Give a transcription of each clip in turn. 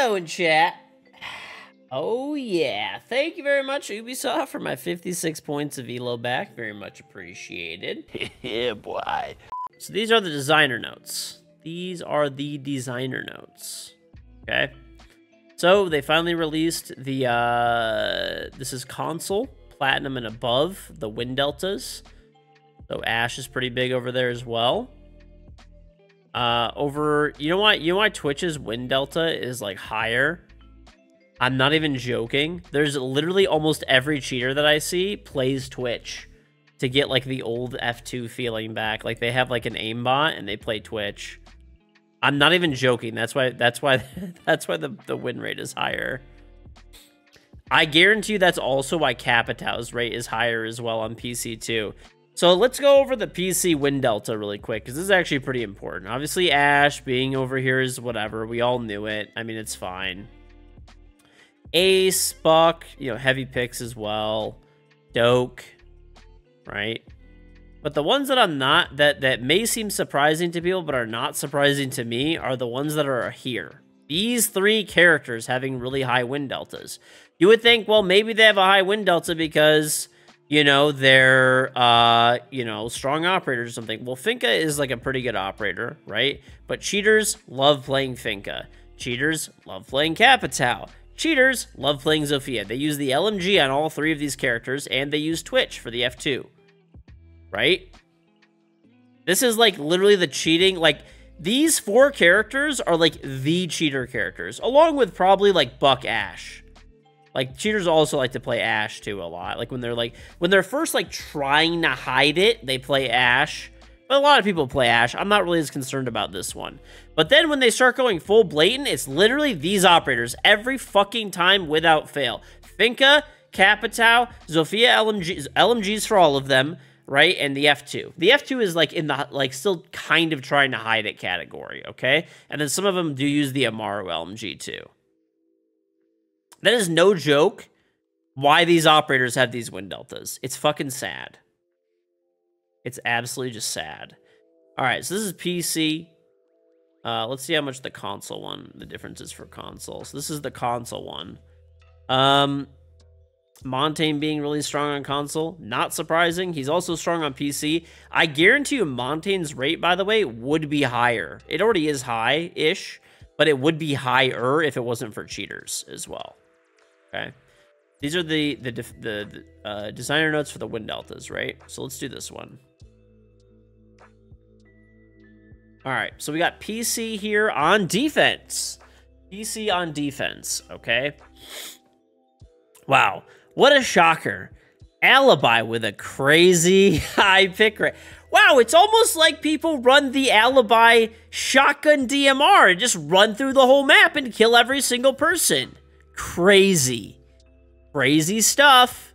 Hello in chat. Oh yeah, thank you very much Ubisoft for my 56 points of elo back. Very much appreciated. Yeah, boy. So these are the designer notes. These are the designer notes. Okay. So they finally released the this is console, platinum and above, the wind deltas. So Ash is pretty big over there as well. You know why Twitch's win delta is like higher? I'm not even joking. There's literally almost every cheater that I see plays Twitch to get like the old F2 feeling back. Like they have like an aimbot and they play Twitch. I'm not even joking. That's why the win rate is higher. I guarantee you that's also why Capitau's rate is higher as well on PC too. So let's go over the PC win delta really quick, because this is actually pretty important. Obviously, Ash being over here is whatever. We all knew it. I mean, it's fine. Ace, Buck, you know, heavy picks as well. Doke, right? But the ones that I'm not, that may seem surprising to people, but are not surprising to me, are the ones that are here. These three characters having really high win deltas. You would think, well, maybe they have a high win delta because, you know, they're, you know, strong operators or something. Well, Finka is like a pretty good operator, right? But cheaters love playing Finka. Cheaters love playing Capitau. Cheaters love playing Zofia. They use the LMG on all three of these characters, and they use Twitch for the F2, right? This is like literally the cheating, like these four characters are like the cheater characters, along with probably like Buck Ash. Like, cheaters also like to play Ash, too, a lot. Like, when they're first, like, trying to hide it, they play Ash. But a lot of people play Ash. I'm not really as concerned about this one. But then when they start going full blatant, it's literally these operators every fucking time without fail. Finka, Capitau, Zofia LMGs for all of them, right? And the F2. The F2 is, like, in the, like, still kind of trying to hide it category, okay? And then some of them do use the Amaru LMG, too. That is no joke why these operators have these win deltas. It's fucking sad. It's absolutely just sad. All right, so this is PC. Let's see how much the console one, the difference is for console. So this is the console one. Montaigne being really strong on console, not surprising. He's also strong on PC. I guarantee you Montaigne's rate, by the way, would be higher. It already is high-ish, but it would be higher if it wasn't for cheaters as well. Okay, these are the designer notes for the win deltas, right? So let's do this one. All right, so we got PC here on defense. PC on defense, okay? Wow, what a shocker. Alibi with a crazy high pick rate. Wow, it's almost like people run the Alibi shotgun DMR and just run through the whole map and kill every single person. Crazy. Crazy stuff.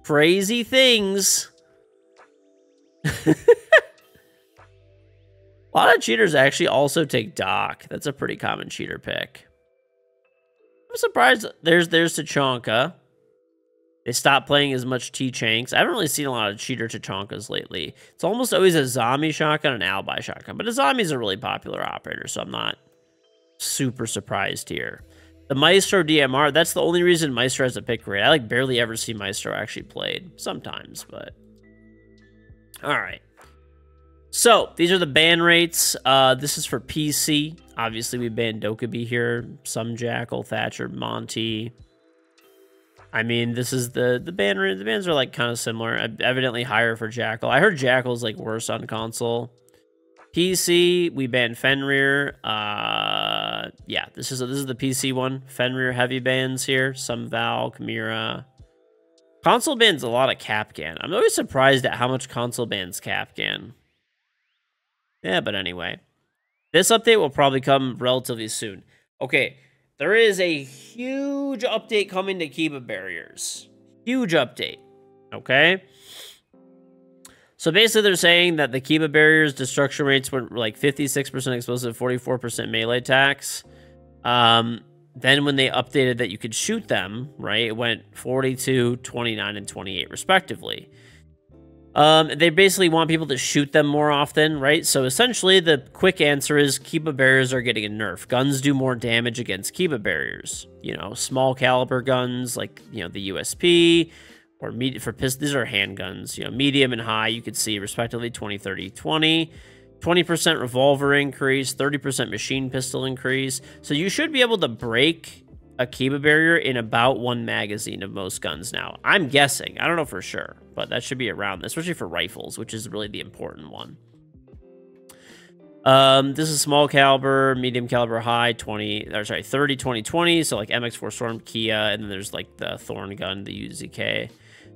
Crazy things. A lot of cheaters actually also take Doc. That's a pretty common cheater pick. I'm surprised there's Tachanka. They stopped playing as much T-Chanks. I haven't really seen a lot of cheater Tachankas lately. It's almost always a zombie shotgun and an alibi shotgun. But a zombie's a really popular operator, so I'm not super surprised here. The Maestro DMR, that's the only reason Maestro has a pick rate. I like barely ever see Maestro actually played. Sometimes, but... Alright. So, these are the ban rates. This is for PC. Obviously, we banned Dokkaebi here. Some Jackal, Thatcher, Monty. I mean, this is the ban rate. The bans are like kind of similar. Evidently higher for Jackal. I heard Jackal's like worse on console. PC, we banned Fenrir. Yeah, this is the PC one. Fenrir heavy bans here. Some Val, Chimera. Console bans a lot of Capcan. I'm always surprised at how much console bans Capcan. Yeah, but anyway. This update will probably come relatively soon. Okay, there is a huge update coming to Kiba barriers. Huge update. Okay? So basically they're saying that the Kiba barriers destruction rates went like 56% explosive, 44% melee attacks. Then when they updated that you could shoot them, right, it went 42, 29, and 28 respectively. They basically want people to shoot them more often, right? So essentially, the quick answer is Kiba barriers are getting a nerf. Guns do more damage against Kiba barriers. You know, small caliber guns like, you know, the USP or these are handguns. You know, medium and high, you could see respectively 20, 30, 20. 20% revolver increase, 30% machine pistol increase. So you should be able to break a Kiba barrier in about 1 magazine of most guns now. I'm guessing. I don't know for sure, but that should be around, especially for rifles, which is really the important one. This is small caliber, medium caliber, high, 30, 20, 20. So like MX4 Storm, Kia, and then there's like the Thorn gun, the UZK.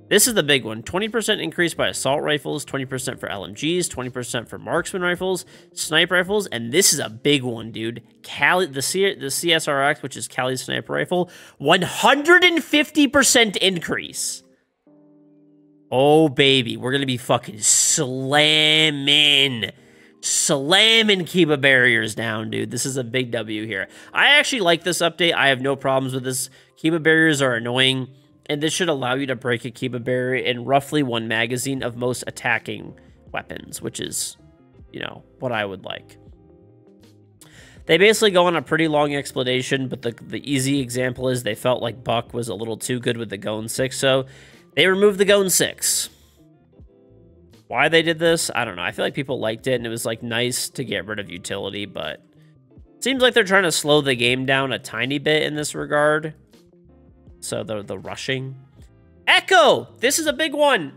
This is the big one. 20% increase by assault rifles, 20% for LMGs, 20% for marksman rifles, sniper rifles, and this is a big one, dude. The CSRX, which is Cali's sniper rifle, 150% increase. Oh, baby. We're going to be fucking slamming Kiba barriers down, dude. This is a big W here. I actually like this update. I have no problems with this. Kiba barriers are annoying. And this should allow you to break a Kiba barrier in roughly 1 magazine of most attacking weapons, which is, you know, what I would like. They basically go on a pretty long explanation, but the easy example is they felt like Buck was a little too good with the Gone 6, so they removed the Gone 6. Why they did this, I don't know. I feel like people liked it, and it was, like, nice to get rid of utility, but it seems like they're trying to slow the game down a tiny bit in this regard. So the rushing. Echo! This is a big one.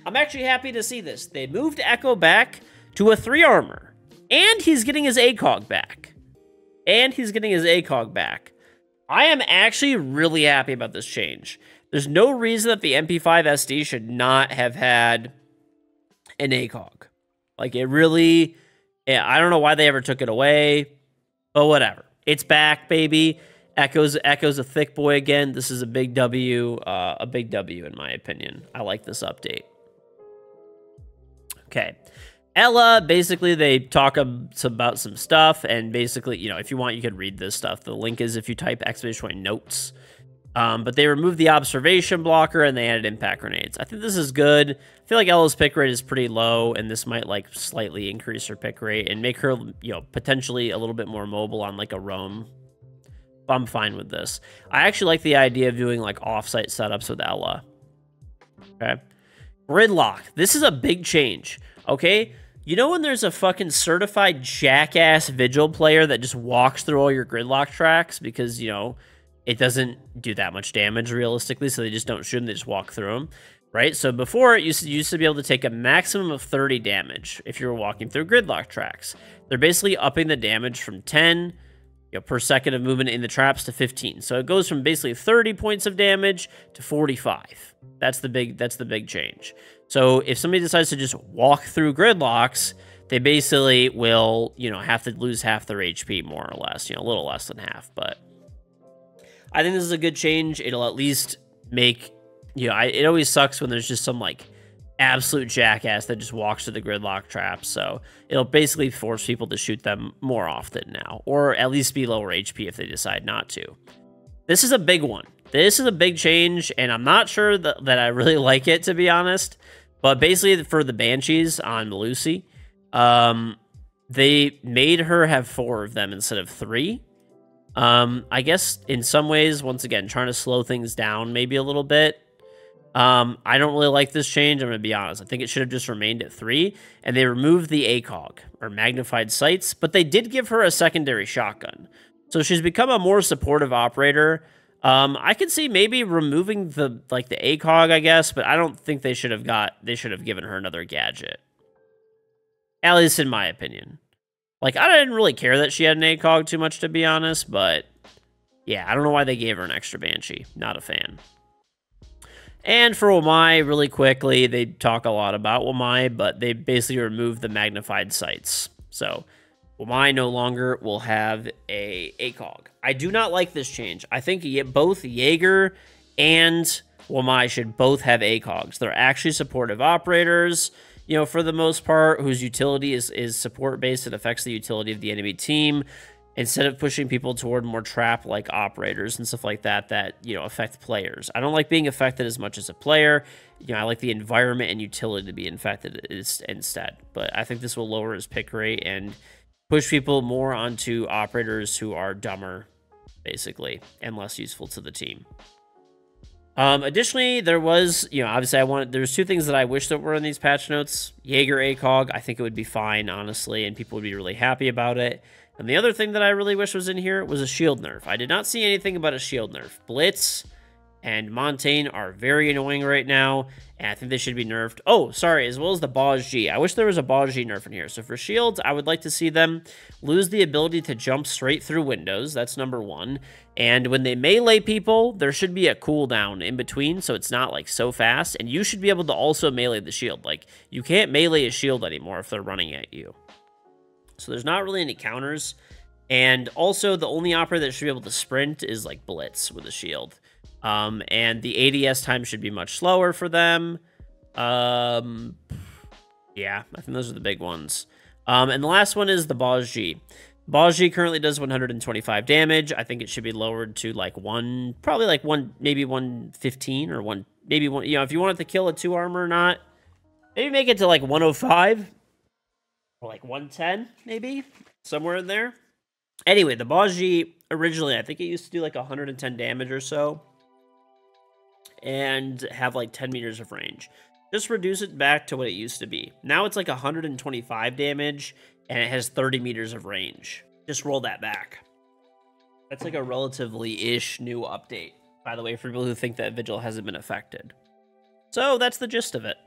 I'm actually happy to see this. They moved Echo back to a 3 armor. And he's getting his ACOG back. I am actually really happy about this change. There's no reason that the MP5 SD should not have had an ACOG. Like, it really... Yeah, I don't know why they ever took it away. But whatever. It's back, baby. Echo's a thick boy again. This is a big W in my opinion. I like this update. Okay. Ella, basically, they talk about some stuff, and basically, you know, if you want, you can read this stuff. The link is if you type ! notes. But they removed the observation blocker, and they added impact grenades. I think this is good. I feel like Ella's pick rate is pretty low, and this might, like, slightly increase her pick rate and make her, you know, potentially a little bit more mobile on, like, a roam. I'm fine with this. I actually like the idea of doing, like, off-site setups with Ella. Okay. Gridlock. This is a big change. Okay? You know when there's a fucking certified jackass Vigil player that just walks through all your gridlock tracks because, you know, it doesn't do that much damage realistically, so they just don't shoot them, they just walk through them, right? So before, you used to be able to take a maximum of 30 damage if you were walking through gridlock tracks. They're basically upping the damage from 10 per second of movement in the traps to 15. So it goes from basically 30 points of damage to 45. That's the big change. So if somebody decides to just walk through gridlocks, they basically will, you know, have to lose half their HP more or less, you know, a little less than half. But I think this is a good change. It'll at least make, you know, it always sucks when there's just some like absolute jackass that just walks through the gridlock traps. So it'll basically force people to shoot them more often now, or at least be lower HP if they decide not to. This is a big one. This is a big change, and I'm not sure that I really like it, to be honest. But basically, for the Banshees on Lucy, they made her have 4 of them instead of 3. I guess in some ways, once again, trying to slow things down maybe a little bit. I don't really like this change, I'm going to be honest. I think it should have just remained at 3, and they removed the ACOG, or magnified sights, but they did give her a secondary shotgun. So she's become a more supportive operator. I could see maybe removing the ACOG, I guess, but I don't think they should have given her another gadget. At least in my opinion. Like, I didn't really care that she had an ACOG too much, to be honest, but yeah, I don't know why they gave her an extra Banshee. Not a fan. And for Wamai, really quickly, they talk a lot about Wamai, but they basically removed the magnified sights. So Wamai no longer will have a ACOG. I do not like this change. I think both Jaeger and Wamai should both have ACOGs. They're actually supportive operators, you know, for the most part, whose utility is support-based. It affects the utility of the enemy team. instead of pushing people toward more trap-like operators and stuff like that that, you know, affect players. I don't like being affected as much as a player. You know, I like the environment and utility to be infected instead. But I think this will lower his pick rate and push people more onto operators who are dumber, basically, and less useful to the team. Additionally, there was, you know, obviously there's two things that I wish that were in these patch notes. Jaeger ACOG, I think it would be fine, honestly, and people would be really happy about it. And the other thing that I really wish was in here was a shield nerf. I did not see anything about a shield nerf. Blitz and Montaigne are very annoying right now, and I think they should be nerfed. Oh, sorry, as well as the Boz G. I wish there was a Boz G nerf in here. So for shields, I would like to see them lose the ability to jump straight through windows. That's number one. And when they melee people, there should be a cooldown in between, so it's not, like, so fast. And you should be able to also melee the shield. Like, you can't melee a shield anymore if they're running at you. So there's not really any counters. And also, the only operator that should be able to sprint is, like, Blitz with a shield. And the ADS time should be much slower for them. Yeah, I think those are the big ones. And the last one is the Boz G. Boz G currently does 125 damage. I think it should be lowered to like maybe 115 or maybe one, you know, if you wanted to kill a 2 armor or not, maybe make it to like 105 or like 110, maybe somewhere in there. Anyway, the Boz G originally, I think it used to do like 110 damage or so and have like 10 meters of range. Just reduce it back to what it used to be. Now it's like 125 damage, and it has 30 meters of range. Just roll that back. That's like a relatively-ish new update, by the way, for people who think that Vigil hasn't been affected. So that's the gist of it.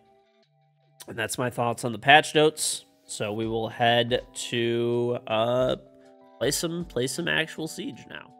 And that's my thoughts on the patch notes. So we will head to play some actual Siege now.